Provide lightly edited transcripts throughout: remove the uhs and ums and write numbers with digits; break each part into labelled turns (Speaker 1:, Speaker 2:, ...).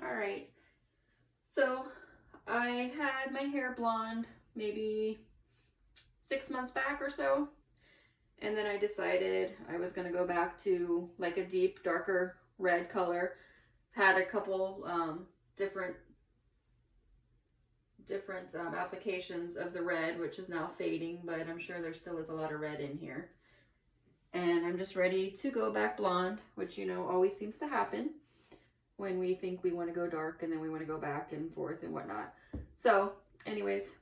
Speaker 1: All right, so I had my hair blonde maybe 6 months back or so, and then I decided I was gonna go back to like a deep, darker red color. Had a couple different applications of the red, which is now fading, but I'm sure there still is a lot of red in here. And I'm just ready to go back blonde, which, you know, always seems to happen when we think we want to go dark and then we want to go back and forth and whatnot. So anyways,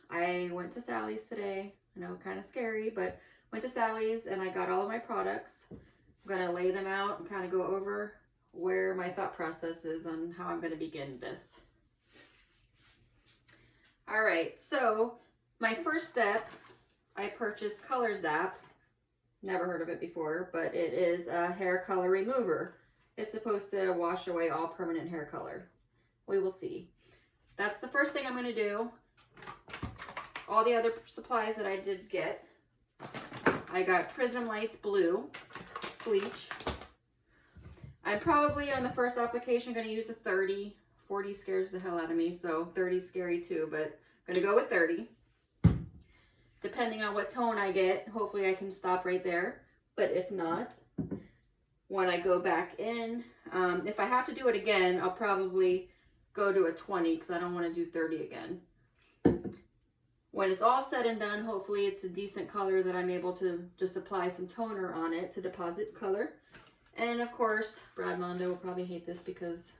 Speaker 1: I went to Sally's today. I know, kind of scary, but went to Sally's and I got all of my products. I'm going to lay them out and kind of go over where my thought process is on how I'm going to begin this. All right, so my first step, I purchased Color Zap. Never heard of it before, but it is a hair color remover. It's supposed to wash away all permanent hair color. We will see. That's the first thing I'm going to do. All the other supplies that I did get, I got Prism Lights Blue bleach. I'm probably on the first application going to use a 30. 40 scares the hell out of me, so 30 is scary too, but I'm going to go with 30. Depending on what tone I get, hopefully I can stop right there. But if not, when I go back in, if I have to do it again, I'll probably go to a 20 because I don't want to do 30 again. When it's all said and done, hopefully it's a decent color that I'm able to just apply some toner on it to deposit color. And of course, Brad Mondo will probably hate this because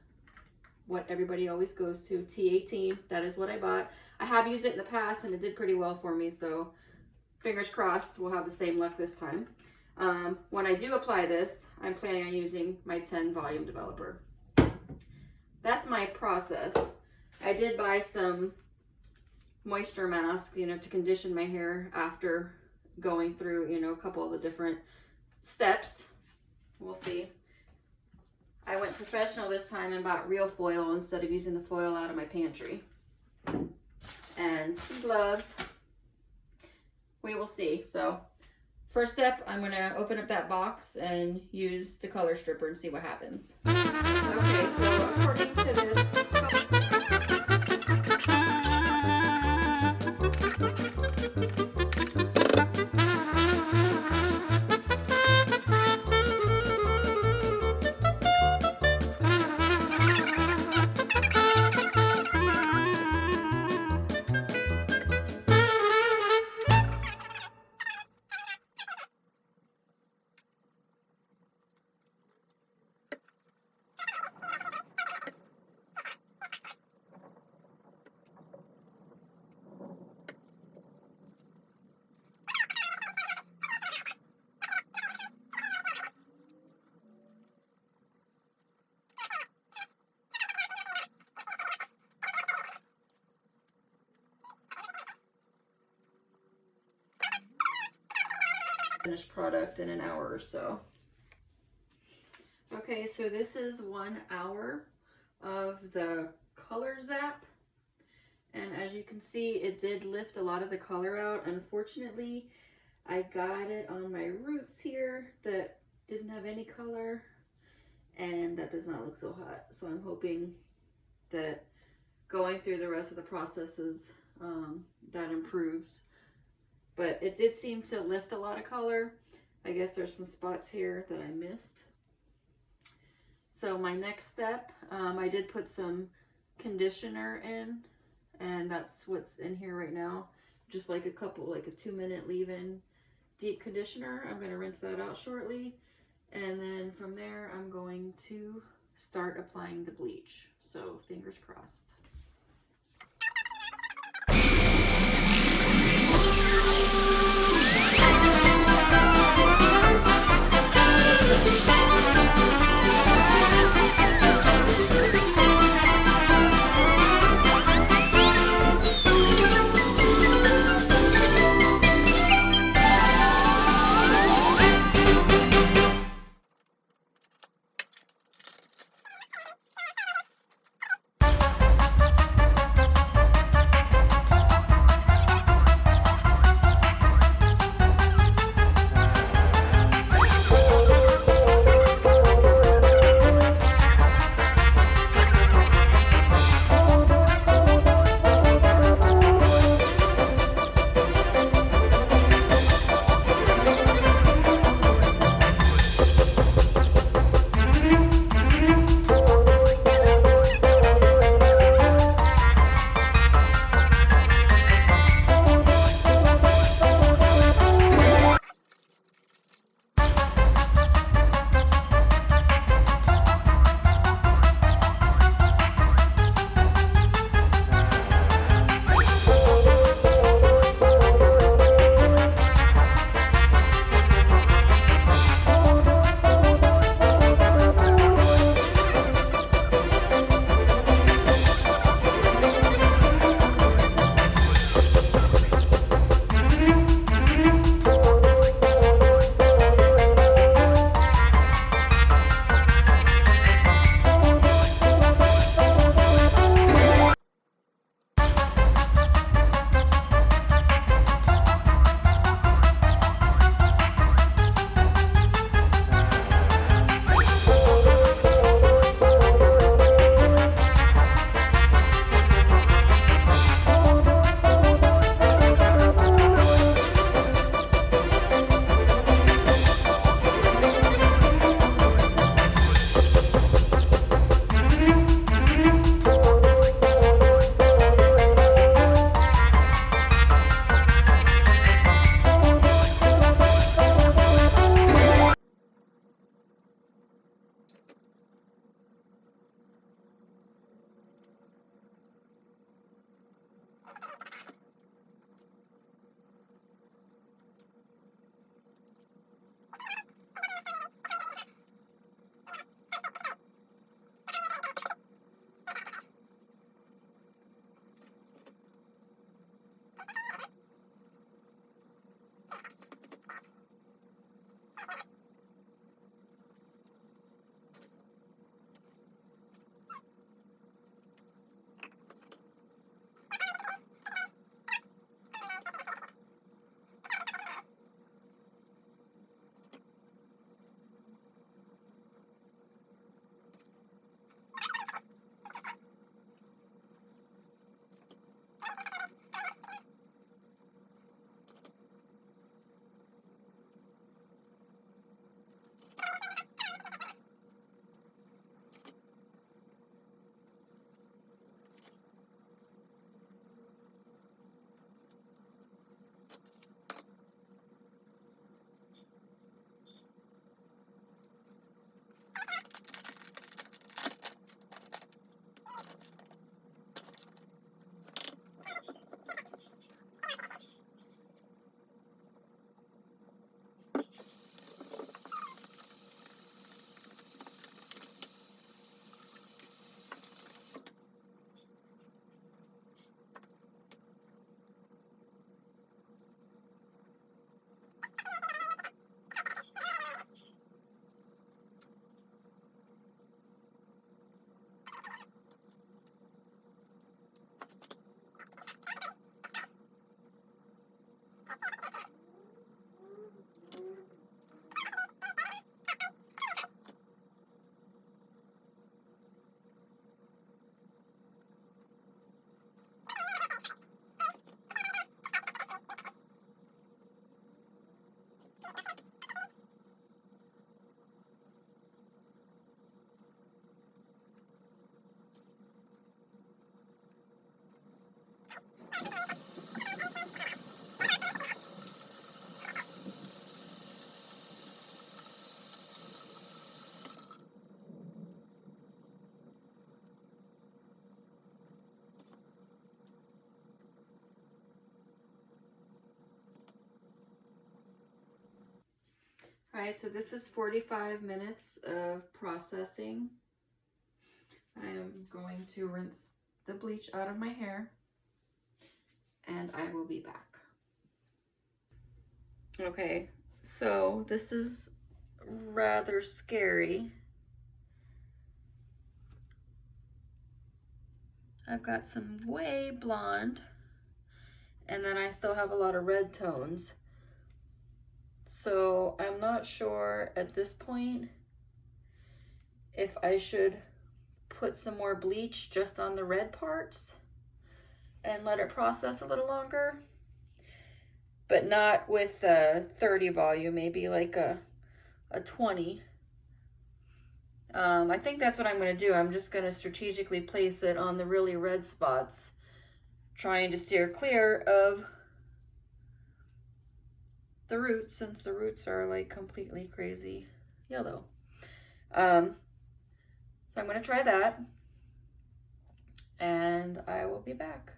Speaker 1: what everybody always goes to, T18, that is what I bought. I have used it in the past and it did pretty well for me, so fingers crossed we'll have the same luck this time. When I do apply this, I'm planning on using my 10 volume developer. That's my process. I did buy some moisture mask, you know, to condition my hair after going through, you know, a couple of the different steps. We'll see. I went professional this time and bought real foil instead of using the foil out of my pantry. And some gloves. We will see. So first step, I'm going to open up that box and use the color stripper and see what happens. Okay, so according to this, finished product in an hour or so. Okay, so this is 1 hour of the Color Zap, and as you can see, it did lift a lot of the color out. Unfortunately, I got it on my roots here that didn't have any color, and that does not look so hot. So I'm hoping that going through the rest of the processes that improves. But it did seem to lift a lot of color. I guess there's some spots here that I missed. So my next step, I did put some conditioner in, and that's what's in here right now. Just like a 2-minute leave-in deep conditioner. I'm going to rinse that out shortly. And then from there, I'm going to start applying the bleach. So fingers crossed. All right, so this is 45 minutes of processing. I am going to rinse the bleach out of my hair and I will be back. Okay, so this is rather scary. I've got some way blonde and then I still have a lot of red tones. So I'm not sure at this point if I should put some more bleach just on the red parts and let it process a little longer, but not with a 30 volume, maybe like a 20. I think that's what I'm going to do. I'm just going to strategically place it on the really red spots, trying to steer clear of the roots, since the roots are like completely crazy yellow. So I'm going to try that and I will be back.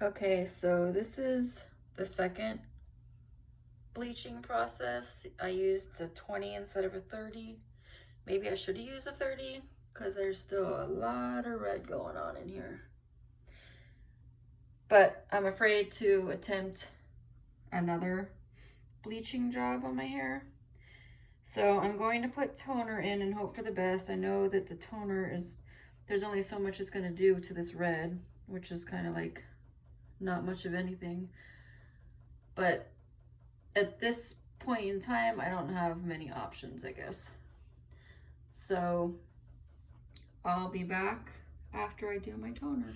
Speaker 1: Okay, so this is the second bleaching process. I used a 20 instead of a 30. Maybe I should have used a 30 because there's still a lot of red going on in here. But I'm afraid to attempt another bleaching job on my hair. So I'm going to put toner in and hope for the best. I know that the toner is, there's only so much it's going to do to this red, which is kind of like not much of anything. But at this point in time, I don't have many options, I guess. So I'll be back after I do my toner.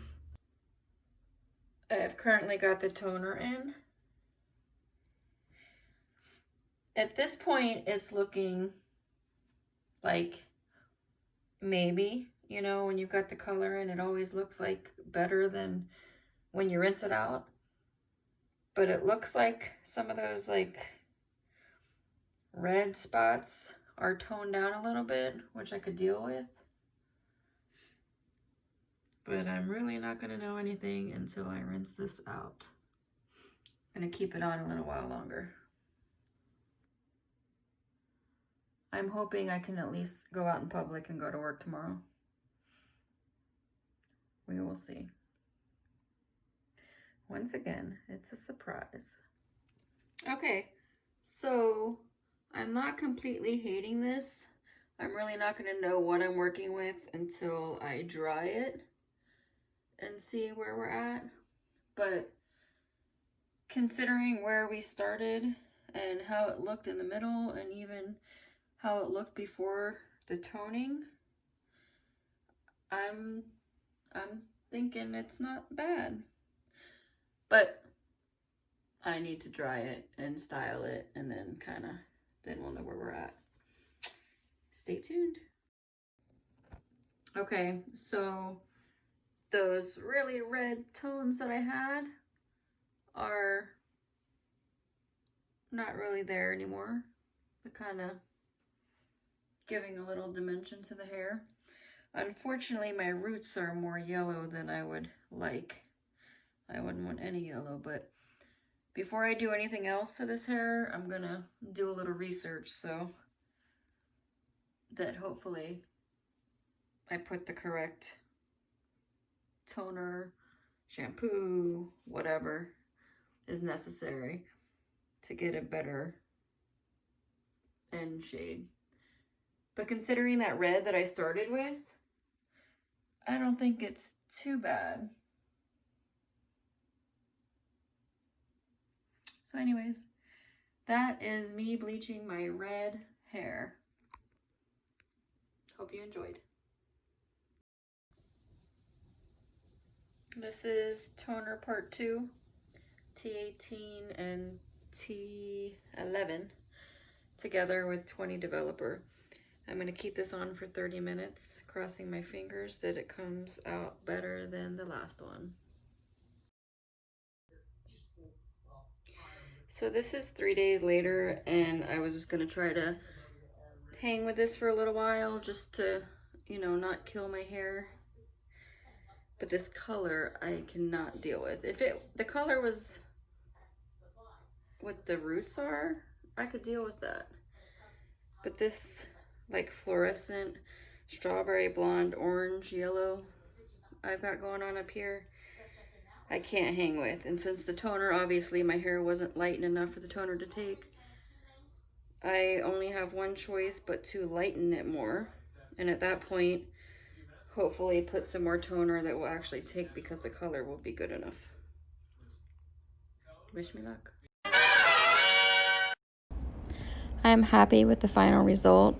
Speaker 1: I have currently got the toner in. At this point, it's looking like maybe, you know, when you've got the color in, it always looks like better than when you rinse it out. But it looks like some of those like red spots are toned down a little bit, which I could deal with. But I'm really not going to know anything until I rinse this out. I'm going to keep it on a little while longer. I'm hoping I can at least go out in public and go to work tomorrow. We will see. Once again, it's a surprise. Okay, so I'm not completely hating this. I'm really not going to know what I'm working with until I dry it and see where we're at. But considering where we started and how it looked in the middle and even how it looked before the toning, I'm thinking it's not bad. But I need to dry it and style it, and then then we'll know where we're at. Stay tuned. Okay, so those really red tones that I had are not really there anymore. They're kind of giving a little dimension to the hair. Unfortunately, my roots are more yellow than I would like. I wouldn't want any yellow, but before I do anything else to this hair, I'm gonna do a little research so that hopefully I put the correct toner, shampoo, whatever is necessary to get a better end shade. But considering that red that I started with, I don't think it's too bad. So anyways, that is me bleaching my red hair. Hope you enjoyed. This is toner part 2, T18 and T11 together with 20 developer. I'm going to keep this on for 30 minutes, crossing my fingers that it comes out better than the last one. So this is 3 days later, and I was just going to try to hang with this for a little while just to, you know, not kill my hair. But this color I cannot deal with. If the color was what the roots are, I could deal with that. But this like fluorescent strawberry blonde orange yellow I've got going on up here, I can't hang with. And since the toner, obviously my hair wasn't light enough for the toner to take, I only have one choice but to lighten it more. And at that point, hopefully put some more toner that will actually take, because the color will be good enough. Wish me luck. I'm happy with the final result,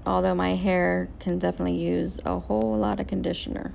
Speaker 1: although my hair can definitely use a whole lot of conditioner.